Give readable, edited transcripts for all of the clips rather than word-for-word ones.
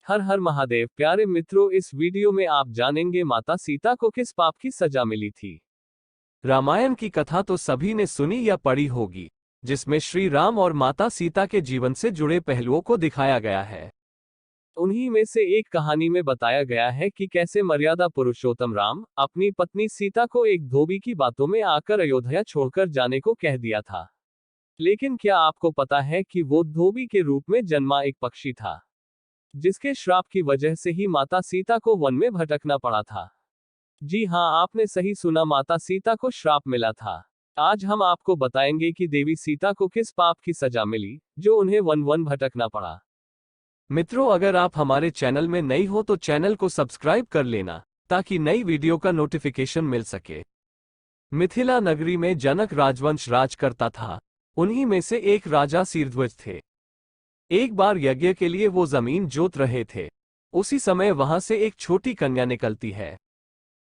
हर हर महादेव। प्यारे मित्रों, इस वीडियो में आप जानेंगे माता सीता को किस पाप की सजा मिली थी। रामायण की कथा तो सभी ने सुनी या पढ़ी होगी, जिसमें श्री राम और माता सीता के जीवन से जुड़े पहलुओं को दिखाया गया है। उन्हीं में से एक कहानी में बताया गया है कि कैसे मर्यादा पुरुषोत्तम राम अपनी पत्नी सीता को एक धोबी की बातों में आकर अयोध्या छोड़कर जाने को कह दिया था। लेकिन क्या आपको पता है कि वो धोबी के रूप में जन्मा एक पक्षी था, जिसके श्राप की वजह से ही माता सीता को वन में भटकना पड़ा था। जी हाँ, आपने सही सुना, माता सीता को श्राप मिला था। आज हम आपको बताएंगे कि देवी सीता को किस पाप की सजा मिली, जो उन्हें वन वन भटकना पड़ा। मित्रों, अगर आप हमारे चैनल में नई हो तो चैनल को सब्सक्राइब कर लेना, ताकि नई वीडियो का नोटिफिकेशन मिल सके। मिथिला नगरी में जनक राजवंश राज करता था। उन्हीं में से एक राजा सिरध्वज थे। एक बार यज्ञ के लिए वो जमीन जोत रहे थे। उसी समय वहां से एक छोटी कन्या निकलती है।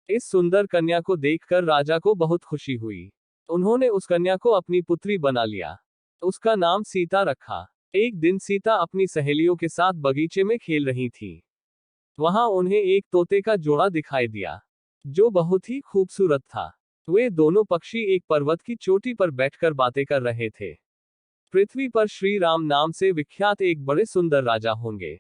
इस सुंदर कन्या को देखकर राजा को बहुत खुशी हुई। उन्होंने उस कन्या को अपनी पुत्री बना लिया। उसका नाम सीता रखा। एक दिन सीता अपनी सहेलियों के साथ बगीचे में खेल रही थी। वहां उन्हें एक तोते का जोड़ा दिखाई दिया, जो बहुत ही खूबसूरत था। वे दोनों पक्षी एक पर्वत की चोटी पर बैठकर बातें कर रहे थे। पृथ्वी पर श्री राम नाम से विख्यात एक बड़े सुंदर राजा होंगे।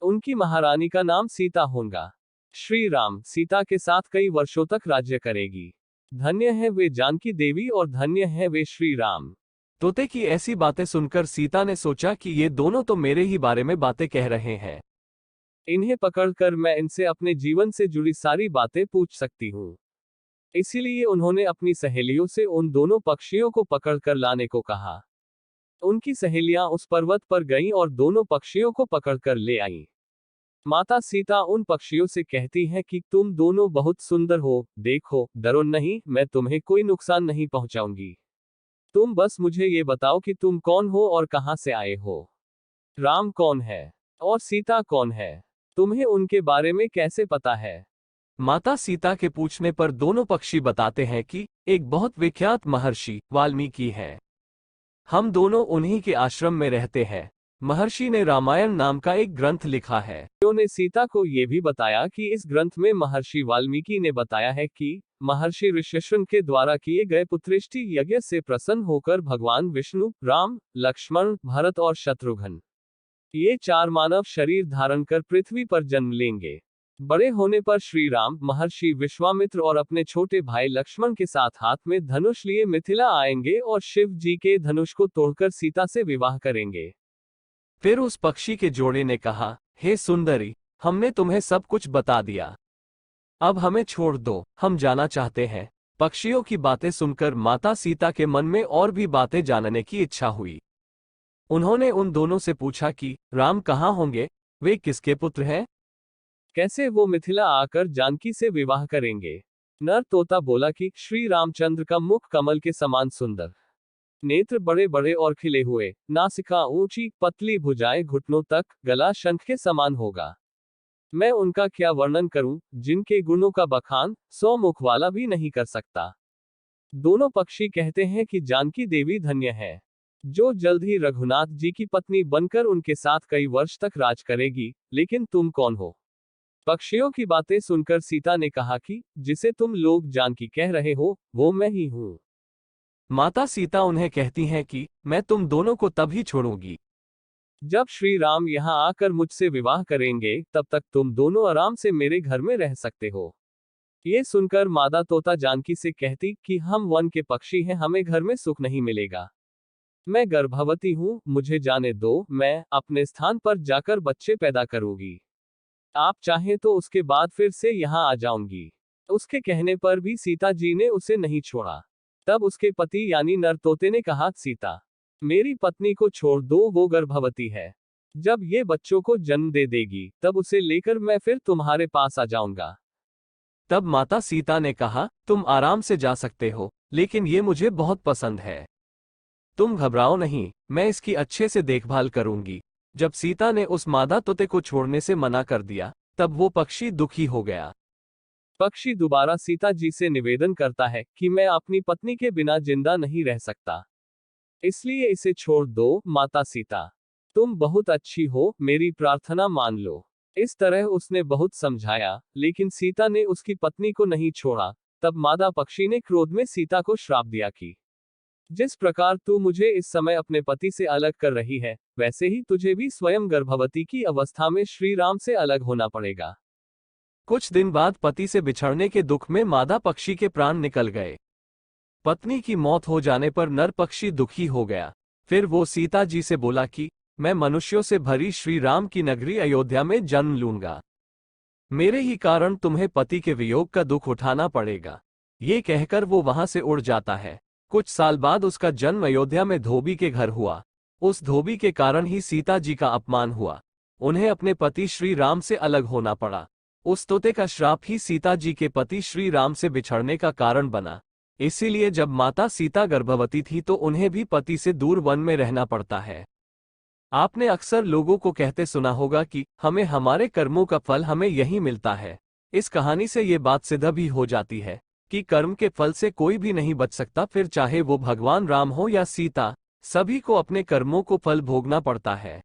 उनकी महारानी का नाम सीता होगा। श्री राम सीता के साथ कई वर्षों तक राज्य करेगी। धन्य है वे जानकी देवी और धन्य है वे श्री राम। तोते की ऐसी बातें सुनकर सीता ने सोचा कि ये दोनों तो मेरे ही बारे में बातें कह रहे हैं। इन्हें पकड़कर मैं इनसे अपने जीवन से जुड़ी सारी बातें पूछ सकती हूँ। इसीलिए उन्होंने अपनी सहेलियों से उन दोनों पक्षियों को पकड़कर लाने को कहा। उनकी सहेलियां उस पर्वत पर गईं और दोनों पक्षियों को पकड़कर ले आईं। माता सीता उन पक्षियों से कहती हैं कि तुम दोनों बहुत सुंदर हो, देखो, डरो नहीं, मैं तुम्हें कोई नुकसान नहीं पहुंचाऊंगी। तुम बस मुझे ये बताओ कि तुम कौन हो और कहां से आए हो। राम कौन है और सीता कौन है, तुम्हें उनके बारे में कैसे पता है। माता सीता के पूछने पर दोनों पक्षी बताते हैं कि एक बहुत विख्यात महर्षि वाल्मीकि है। हम दोनों उन्हीं के आश्रम में रहते हैं। महर्षि ने रामायण नाम का एक ग्रंथ लिखा है। उन्होंने सीता को यह भी बताया कि इस ग्रंथ में महर्षि वाल्मीकि ने बताया है कि महर्षि ऋष्यशृंग के द्वारा किए गए पुत्रेष्टि यज्ञ से प्रसन्न होकर भगवान विष्णु, राम, लक्ष्मण, भरत और शत्रुघ्न, ये चार मानव शरीर धारण कर पृथ्वी पर जन्म लेंगे। बड़े होने पर श्री राम महर्षि विश्वामित्र और अपने छोटे भाई लक्ष्मण के साथ हाथ में धनुष लिए मिथिला आएंगे और शिव जी के धनुष को तोड़कर सीता से विवाह करेंगे। फिर उस पक्षी के जोड़े ने कहा, हे सुंदरी, हमने तुम्हें सब कुछ बता दिया। अब हमें छोड़ दो, हम जाना चाहते हैं। पक्षियों की बातें सुनकर माता सीता के मन में और भी बातें जानने की इच्छा हुई। उन्होंने उन दोनों से पूछा कि राम कहाँ होंगे, वे किसके पुत्र हैं, कैसे वो मिथिला आकर जानकी से विवाह करेंगे। नर तोता बोला कि श्री रामचंद्र का मुख कमल के समान सुंदर, नेत्र बड़े बड़े और खिले हुए, नासिका ऊंची, पतली भुजाएं घुटनों तक, गला शंख के समान होगा। मैं उनका क्या वर्णन करूं, जिनके गुणों का बखान 100 मुख वाला भी नहीं कर सकता। दोनों पक्षी कहते हैं कि जानकी देवी धन्य है, जो जल्द ही रघुनाथ जी की पत्नी बनकर उनके साथ कई वर्ष तक राज करेगी। लेकिन तुम कौन हो। पक्षियों की बातें सुनकर सीता ने कहा कि जिसे तुम लोग जानकी कह रहे हो, वो मैं ही हूं। माता सीता उन्हें कहती हैं कि मैं तुम दोनों को तभी छोड़ूंगी जब श्री राम यहाँ आकर मुझसे विवाह करेंगे, तब तक तुम दोनों आराम से मेरे घर में रह सकते हो। ये सुनकर मादा तोता जानकी से कहती कि हम वन के पक्षी हैं, हमें घर में सुख नहीं मिलेगा। मैं गर्भवती हूँ, मुझे जाने दो, मैं अपने स्थान पर जाकर बच्चे पैदा करूंगी। आप चाहें तो उसके बाद फिर से यहाँ आ जाऊंगी। उसके कहने पर भी सीता जी ने उसे नहीं छोड़ा। तब उसके पति यानी नर तोते ने कहा, सीता, मेरी पत्नी को छोड़ दो, वो गर्भवती है। जब ये बच्चों को जन्म दे देगी, तब उसे लेकर मैं फिर तुम्हारे पास आ जाऊंगा। तब माता सीता ने कहा, तुम आराम से जा सकते हो, लेकिन ये मुझे बहुत पसंद है। तुम घबराओ नहीं, मैं इसकी अच्छे से देखभाल करूंगी। जब सीता ने उस मादा तोते को छोड़ने से मना कर दिया, तब वो पक्षी दुखी हो गया। पक्षी दोबारा सीता जी से निवेदन करता है कि मैं अपनी पत्नी के बिना जिंदा नहीं रह सकता, इसलिए इसे छोड़ दो, माता सीता। तुम बहुत अच्छी हो, मेरी प्रार्थना मान लो। इस तरह उसने बहुत समझाया, लेकिन सीता ने उसकी पत्नी को नहीं छोड़ा। तब मादा पक्षी ने क्रोध में सीता को श्राप दिया कि जिस प्रकार तू मुझे इस समय अपने पति से अलग कर रही है, वैसे ही तुझे भी स्वयं गर्भवती की अवस्था में श्री राम से अलग होना पड़ेगा। कुछ दिन बाद पति से बिछड़ने के दुख में मादा पक्षी के प्राण निकल गए। पत्नी की मौत हो जाने पर नर पक्षी दुखी हो गया। फिर वो सीता जी से बोला कि मैं मनुष्यों से भरी श्री राम की नगरी अयोध्या में जन्म लूंगा। मेरे ही कारण तुम्हें पति के वियोग का दुख उठाना पड़ेगा। ये कहकर वो वहां से उड़ जाता है। कुछ साल बाद उसका जन्म अयोध्या में धोबी के घर हुआ। उस धोबी के कारण ही सीता जी का अपमान हुआ। उन्हें अपने पति श्री राम से अलग होना पड़ा। उस तोते का श्राप ही सीता जी के पति श्री राम से बिछड़ने का कारण बना। इसीलिए जब माता सीता गर्भवती थी तो उन्हें भी पति से दूर वन में रहना पड़ता है। आपने अक्सर लोगों को कहते सुना होगा कि हमें हमारे कर्मों का फल हमें यहीं मिलता है। इस कहानी से ये बात सिद्ध भी हो जाती है कि कर्म के फल से कोई भी नहीं बच सकता, फिर चाहे वो भगवान राम हो या सीता, सभी को अपने कर्मों को फल भोगना पड़ता है।